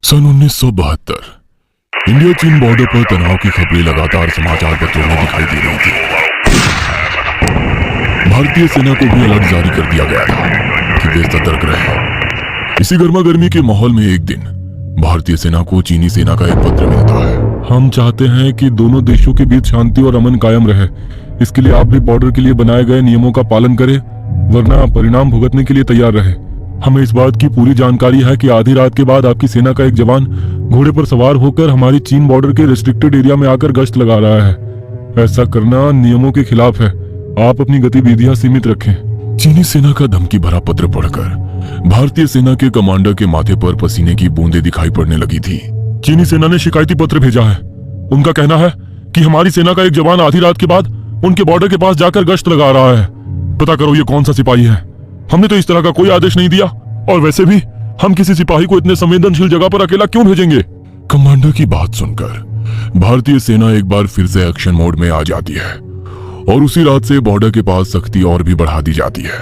सन 1972 India चीन border पर तनाव की खबरें लगातार समाचार पत्रों में दिखाई दे रही थी। भारतीय सेना को भी अलर्ट जारी कर दिया गया था कि वे सतर्क रहे। इसी गर्मा गर्मी के माहौल में एक दिन भारतीय सेना को चीनी सेना का एक पत्र मिलता है। हम चाहते हैं कि दोनों देशों के बीच शांति और अमन कायम रहे। इसके लिए आप भी बॉर्डर के लिए बनाए गए नियमों का पालन करें, वरना परिणाम भुगतने के लिए तैयार रहे। हमें इस बात की पूरी जानकारी है कि आधी रात के बाद आपकी सेना का एक जवान घोड़े पर सवार होकर हमारी चीन बॉर्डर के रिस्ट्रिक्टेड एरिया में आकर गश्त लगा रहा है। ऐसा करना नियमों के खिलाफ है। आप अपनी गतिविधियां सीमित रखें। चीनी सेना का धमकी भरा पत्र पढ़कर भारतीय सेना के कमांडर के माथे पर पसीने की बूंदें दिखाई पड़ने लगी थी। चीनी सेना ने शिकायती पत्र भेजा है। उनका कहना है कि हमारी सेना का एक जवान आधी रात के बाद उनके बॉर्डर के पास जाकर गश्त लगा रहा है। पता करो ये कौन सा सिपाही है। हमने तो इस तरह का कोई आदेश नहीं दिया, और वैसे भी हम किसी सिपाही को इतने संवेदनशील जगह पर अकेला क्यों भेजेंगे। कमांडर की बात सुनकर भारतीय सेना एक बार फिर से एक्शन मोड में आ जाती है और उसी रात से बॉर्डर के पास सख्ती और भी बढ़ा दी जाती है।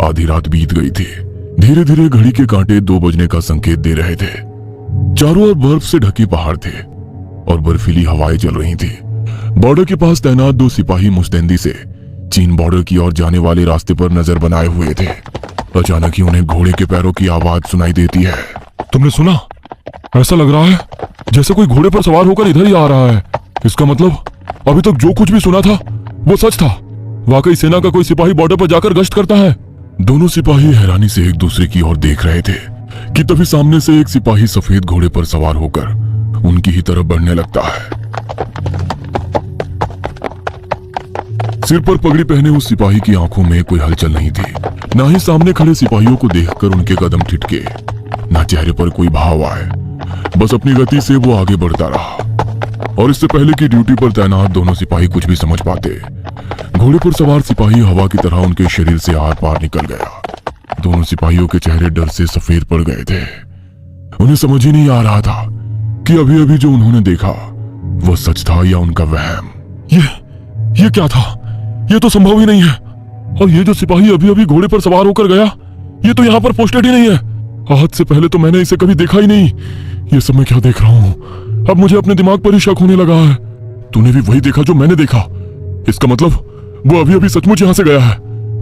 आधी रात बीत गई थी। धीरे धीरे घड़ी के कांटे 2 बजने का संकेत दे रहे थे। चारों ओर बर्फ से ढके पहाड़ थे और बर्फीली हवाएं चल रही थी। बॉर्डर के पास तैनात 2 सिपाही मुस्तैदी से चीन बॉर्डर की ओर जाने वाले रास्ते पर नजर बनाए हुए थे। अचानक ही उन्हें घोड़े के पैरों की आवाज सुनाई देती है। तुमने सुना? ऐसा लग रहा है जैसे कोई घोड़े पर सवार होकर इधर ही आ रहा है। इसका मतलब अभी तक जो कुछ भी सुना था वो सच था। वाकई सेना का कोई सिपाही बॉर्डर पर जाकर गश्त करता है। दोनों सिपाही हैरानी से एक दूसरे की ओर देख रहे थे कि तभी सामने से एक सिपाही सफेद घोड़े पर सवार होकर उनकी ही तरफ बढ़ने लगता है। सिर पर पगड़ी पहने उस सिपाही की आंखों में कोई हलचल नहीं थी। ना ही सामने खड़े सिपाहियों को देखकर उनके कदम ठिठके, ना चेहरे पर कोई भाव आए। बस अपनी गति से वो आगे बढ़ता रहा। और इससे पहले कि ड्यूटी पर तैनात दोनों सिपाही कुछ भी समझ पाते, घोड़े पर सवार सिपाही हवा की तरह उनके शरीर से आर पार निकल गया। दोनों सिपाहियों के चेहरे डर से सफेद पड़ गए थे। उन्हें समझ ही नहीं आ रहा था कि अभी अभी जो उन्होंने देखा वह सच था या उनका वहम। ये क्या था? ये तो संभव ही नहीं है। और ये जो सिपाही अभी अभी घोड़े पर सवार होकर गया, ये तो यहाँ पर पोस्टेड ही नहीं है। आज से पहले तो मैंने इसे कभी देखा ही नहीं। ये सब मैं क्या देख रहा हूँ? अब मुझे अपने दिमाग पर ही शक होने लगा है। तूने भी वही देखा जो मैंने देखा? इसका मतलब वो अभी अभी सचमुच यहाँ से गया है।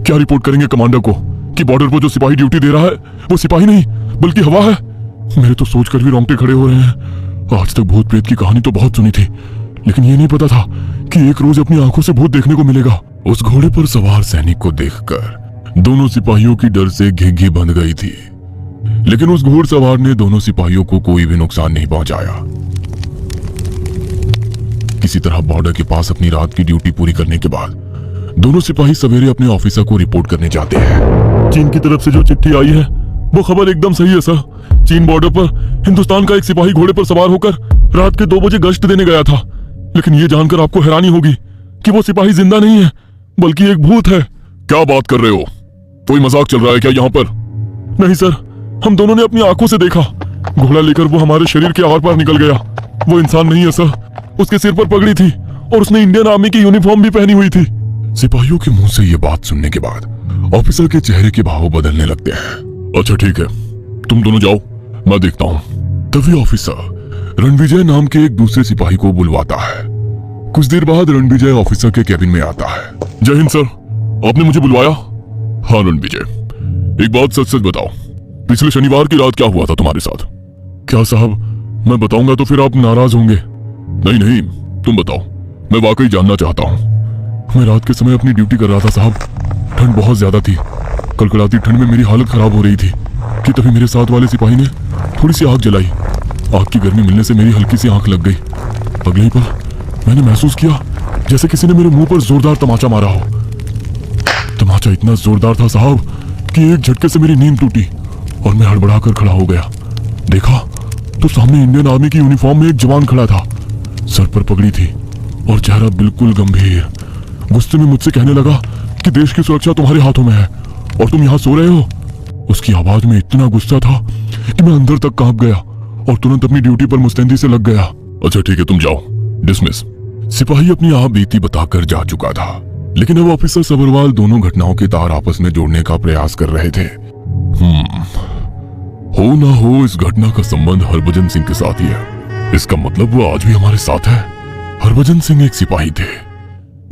क्या रिपोर्ट करेंगे कमांडर को कि बॉर्डर पर जो सिपाही ड्यूटी दे रहा है वो सिपाही नहीं बल्कि हवा है? मेरे तो सोचकर भी रोंगटे खड़े हो रहे हैं। आज तक भूत प्रेत की कहानी तो बहुत सुनी थी, लेकिन ये नहीं पता था कि एक रोज अपनी आंखों से भूत देखने को मिलेगा। उस घोड़े पर सवार सैनिक को देखकर दोनों सिपाहियों की डर से घिघी बंध गई थी, लेकिन उस घोड़सवार ने दोनों सिपाहियों को कोई भी नुकसान नहीं पहुंचाया। किसी तरह बॉर्डर के पास अपनी रात की ड्यूटी पूरी करने के बाद दोनों सिपाही सवेरे अपने ऑफिसर को रिपोर्ट करने जाते हैं। चीन की तरफ से जो चिट्ठी आई है वो खबर एकदम सही है सर। चीन बॉर्डर पर हिंदुस्तान का एक सिपाही घोड़े पर सवार होकर रात के 2 बजे गश्त देने गया था, लेकिन ये जानकर आपको हैरानी होगी कि वो सिपाही जिंदा नहीं है बल्कि एक भूत है। क्या बात कर रहे हो? कोई मजाक चल रहा है क्या यहाँ पर? नहीं सर, हम दोनों ने अपनी आंखों से देखा। घोड़ा लेकर वो हमारे शरीर के आर पार निकल गया। वो इंसान नहीं है सर। उसके सिर पर पगड़ी थी और उसने इंडियन आर्मी की यूनिफॉर्म भी पहनी हुई थी। सिपाहियों के मुंह से ये बात सुनने के बाद ऑफिसर के चेहरे के भाव बदलने लगते हैं। अच्छा ठीक है, तुम दोनों जाओ, मैं देखता हूँ। तभी ऑफिसर रणविजय नाम के एक दूसरे सिपाही को बुलवाता है। कुछ देर बाद रणविजय ऑफिसर के कैबिन में आता है। जय हिंद सर, आपने मुझे बुलवाया? हाँ रणविजय, एक बात सच सच बताओ, पिछले शनिवार की रात क्या हुआ था तुम्हारे साथ? क्या साहब, मैं बताऊंगा तो फिर आप नाराज होंगे। नहीं नहीं, तुम बताओ, मैं वाकई जानना चाहता हूँ। मैं रात के समय अपनी ड्यूटी कर रहा था साहब। ठंड बहुत ज्यादा थी। कड़कड़ाती ठंड में मेरी हालत खराब हो रही थी कि तभी मेरे साथ वाले सिपाही ने थोड़ी सी आग जलाई। आग की गर्मी मिलने से मेरी हल्की सी आंख लग गई। अगले ही पल मैंने महसूस किया जैसे किसी ने मेरे मुंह पर जोरदार तमाचा मारा हो। तमाचा इतना जोरदार था साहब कि एक झटके से मेरी नींद टूटी और मैं हड़बड़ाकर खड़ा हो गया। देखा तो सामने इंडियन आर्मी की यूनिफॉर्म में एक जवान खड़ा था। सर पर पगड़ी थी और चेहरा बिल्कुल गंभीर। गुस्से में मुझसे कहने लगा कि देश की सुरक्षा तुम्हारे हाथों में है और तुम यहाँ सो रहे हो। उसकी आवाज में इतना गुस्सा था कि मैं अंदर तक कांप गया और तुरंत अपनी ड्यूटी पर मुस्तैदी से लग गया। अच्छा ठीक है, तुम जाओ, डिसमिस। सिपाही अपनी आप बीती बताकर जा चुका था, लेकिन अब ऑफिसर सबरवाल दोनों घटनाओं के तार आपस में जोड़ने का प्रयास कर रहे थे। हो ना हो इस घटना का संबंध हरभजन सिंह के साथ ही है। इसका मतलब वो आज भी हमारे साथ है। हरभजन सिंह एक सिपाही थे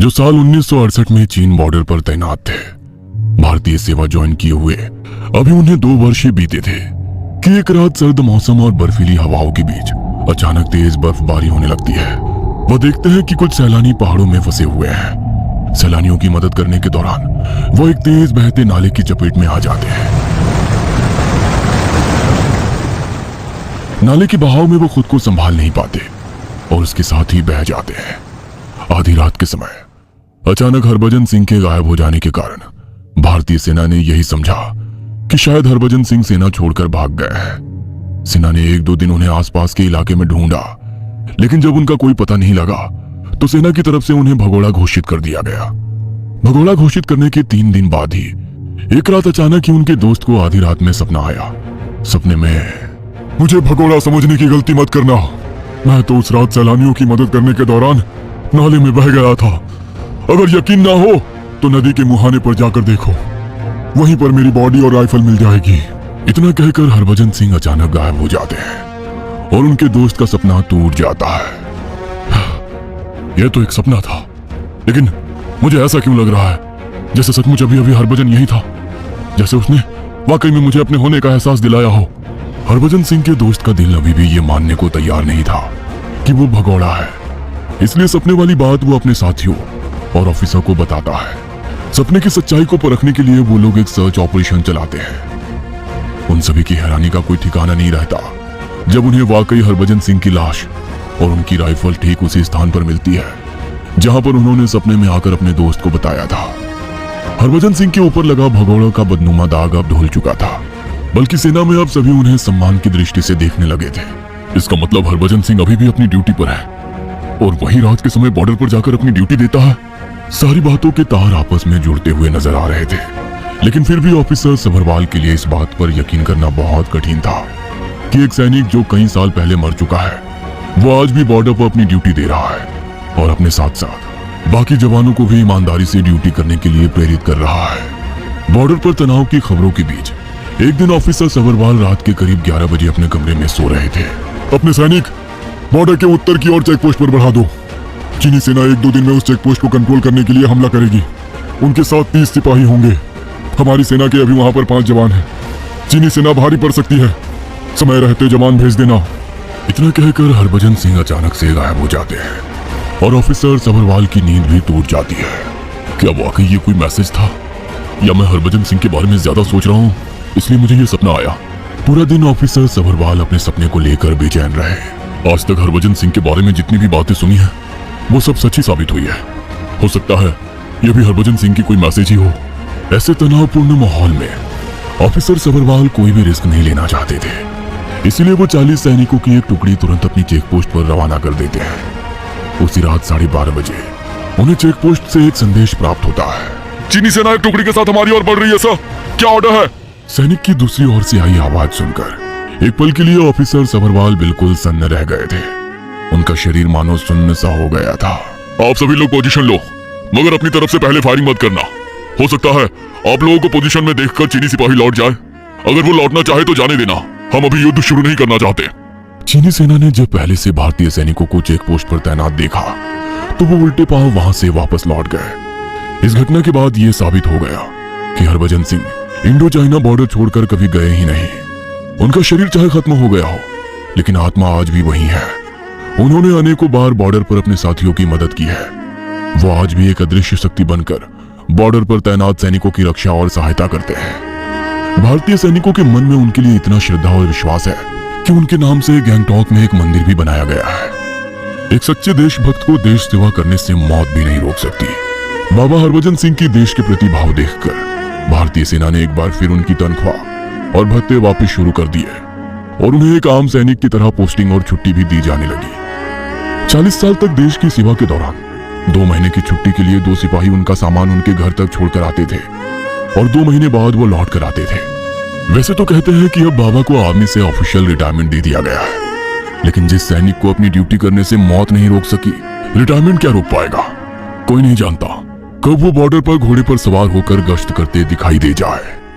जो साल 1968 में चीन बॉर्डर पर तैनात थे। भारतीय सेवा ज्वाइन किए हुए अभी उन्हें 2 वर्ष ही बीते थे कि एक रात सर्द मौसम और बर्फीली हवाओं के बीच अचानक तेज बर्फबारी होने लगती है। वो देखते हैं कि कुछ सैलानी पहाड़ों में फंसे हुए हैं। सैलानियों की मदद करने के दौरान वो एक तेज बहते नाले की चपेट में आ जाते हैं। नाले के बहाव में वो खुद को संभाल नहीं पाते और उसके साथ ही बह जाते हैं। आधी रात के समय अचानक हरभजन सिंह के गायब हो जाने के कारण भारतीय सेना ने यही समझा कि शायद हरभजन सिंह सेना छोड़कर भाग गए हैं। सेना ने 1-2 दिन उन्हें आसपास के इलाके में ढूंढा, लेकिन जब उनका कोई पता नहीं लगा तो सेना की तरफ से उन्हें भगोड़ा घोषित कर दिया गया। भगोड़ा घोषित करने के 3 दिन बाद ही एक रात अचानक ही उनके दोस्त को आधी रात में सपना आया। सपने में, मुझे भगोड़ा समझने की गलती मत करना, मैं तो उस रात सैलानियों की मदद करने के दौरान नाले में बह गया था। अगर यकीन ना हो तो नदी के मुहाने पर जाकर देखो, वहीं पर मेरी बॉडी और राइफल मिल जाएगी। इतना कहकर हरभजन सिंह अचानक गायब हो जाते हैं और उनके दोस्त का सपना टूट जाता है। यह तो एक सपना था, लेकिन मुझे ऐसा क्यों लग रहा है जैसे सचमुच अभी अभी हरभजन यही था, जैसे उसने वाकई में मुझे अपने होने का एहसास दिलाया हो। हरभजन सिंह के दोस्त का दिल अभी भी ये मानने को तैयार नहीं था कि वो भगोड़ा है, इसलिए सपने वाली बात वो अपने साथियों और ऑफिसर को बताता है। सपने की सच्चाई को परखने के लिए वो लोग एक सर्च ऑपरेशन चलाते हैं। उन सभी की हैरानी का कोई ठिकाना नहीं रहता जब उन्हें वाकई हरभजन सिंह की लाश और उनकी राइफल ठीक उसी स्थान पर मिलती है जहां पर उन्होंने सपने में आकर अपने दोस्त को बताया था। हरभजन सिंह के ऊपर लगा भगोड़ों का बदनुमा दाग अब धुल चुका था, बल्कि सेना में अब सभी उन्हें सम्मान की दृष्टि से देखने लगे थे। इसका मतलब हरभजन सिंह अभी भी अपनी ड्यूटी पर है और वही रात के समय बॉर्डर पर जाकर अपनी ड्यूटी देता है। सारी बातों के तार आपस में जुड़ते हुए नजर आ रहे थे, लेकिन फिर भी ऑफिसर सभरवाल के लिए इस बात पर यकीन करना बहुत कठिन था कि एक सैनिक जो कई साल पहले मर चुका है वो आज भी बॉर्डर पर अपनी ड्यूटी दे रहा है और अपने साथ साथ बाकी जवानों को भी ईमानदारी से ड्यूटी करने के लिए प्रेरित कर रहा है। बॉर्डर पर तनाव की खबरों के बीच एक दिन ऑफिसर सभरवाल रात के करीब 11 बजे अपने कमरे में सो रहे थे। अपने सैनिक बॉर्डर के उत्तर की ओर चेक पोस्ट पर बढ़ा दो। चीनी सेना 1-2 दिन में उस चेक पोस्ट को कंट्रोल करने के लिए हमला करेगी। उनके साथ 30 सिपाही होंगे। हमारी सेना के अभी वहां पर 5 जवान हैं। चीनी सेना भारी पड़ सकती है, समय रहते जवान भेज देना। इतना कहकर हरभजन सिंह अचानक से गायब हो जाते हैं और ऑफिसर सभरवाल की नींद भी टूट जाती है। क्या वाकई ये कोई मैसेज था या मैं हरभजन सिंह के बारे में ज्यादा सोच रहा हूँ, इसलिए मुझे ये सपना आया। पूरा दिन ऑफिसर सभरवाल अपने सपने को लेकर बेचैन रहे। आज तक हरभजन सिंह के बारे में जितनी भी बातें सुनी है वो सब सच्ची साबित हुई है। हो सकता है ये भी हरभजन सिंह की कोई मैसेज ही हो। ऐसे तनावपूर्ण माहौल में ऑफिसर सभरवाल कोई भी रिस्क नहीं लेना चाहते थे, इसीलिए वो 40 सैनिकों की एक टुकड़ी तुरंत अपनी चेक पोस्ट पर रवाना कर देते हैं। उसी रात 12:30 बजे उन्हें चेक पोस्ट से एक संदेश प्राप्त होता है। चीनी सेना एक टुकड़ी के साथ हमारी ओर बढ़ रही है सर, क्या ऑर्डर है? सैनिक की दूसरी ओर से आई आवाज सुनकर एक पल के लिए ऑफिसर सभरवाल बिल्कुल सन्न रह गए थे। उनका शरीर मानो सुन्न सा हो गया था। आप सभी लोग पोजीशन लो, मगर अपनी तरफ से पहले फायरिंग मत करना। हो सकता है आप लोगों को पोजीशन में देखकर चीनी सिपाही लौट जाए। अगर वो लौटना चाहे तो जाने देना, हम अभी युद्ध शुरू नहीं करना चाहते। चीनी सेना ने जब पहले से भारतीय सैनिकों को चेक पोस्ट पर तैनात देखा तो वो उल्टे पांव वहां से वापस लौट गए। इस घटना के बाद ये साबित हो गया कि Harbhajan Singh Indo China border छोड़कर कभी गए ही नहीं। उनका शरीर चाहे खत्म हो गया हो, लेकिन आत्मा आज भी वही है। उन्होंने अनेकों बार बॉर्डर पर अपने साथियों की मदद की है। वो आज भी एक अदृश्य शक्ति बनकर बॉर्डर पर तैनात सैनिकों की रक्षा और सहायता करते हैं। भारतीय सैनिकों के मन में उनके लिए इतना श्रद्धा और विश्वास है कि उनके नाम से गैंगटॉक में एक मंदिर भी बनाया गया है। एक सच्चे देशभक्त को देश सेवा करने से मौत भी नहीं रोक सकती। बाबा हरभजन सिंह की देश के प्रति भाव देखकर भारतीय सेना ने एक बार फिर उनकी तनख्वाह और भत्ते वापस शुरू कर दिए और उन्हें एक आम सैनिक की तरह पोस्टिंग और छुट्टी भी दी जाने लगी। 40 साल तक देश की सेवा के दौरान 2 महीने की छुट्टी के लिए 2 सिपाही उनका सामान उनके घर तक छोड़कर आते थे और 2 महीने बाद वो लौट कर आते थे। वैसे तो कहते हैं कि अब बाबा को आर्मी से ऑफिशियल रिटायरमेंट दे दिया गया है, लेकिन जिस सैनिक को अपनी ड्यूटी करने से मौत नहीं रोक सकी, रिटायरमेंट क्या रोक पाएगा? कोई नहीं जानता कब वो बॉर्डर पर घोड़े पर सवार होकर गश्त करते दिखाई दे जाए।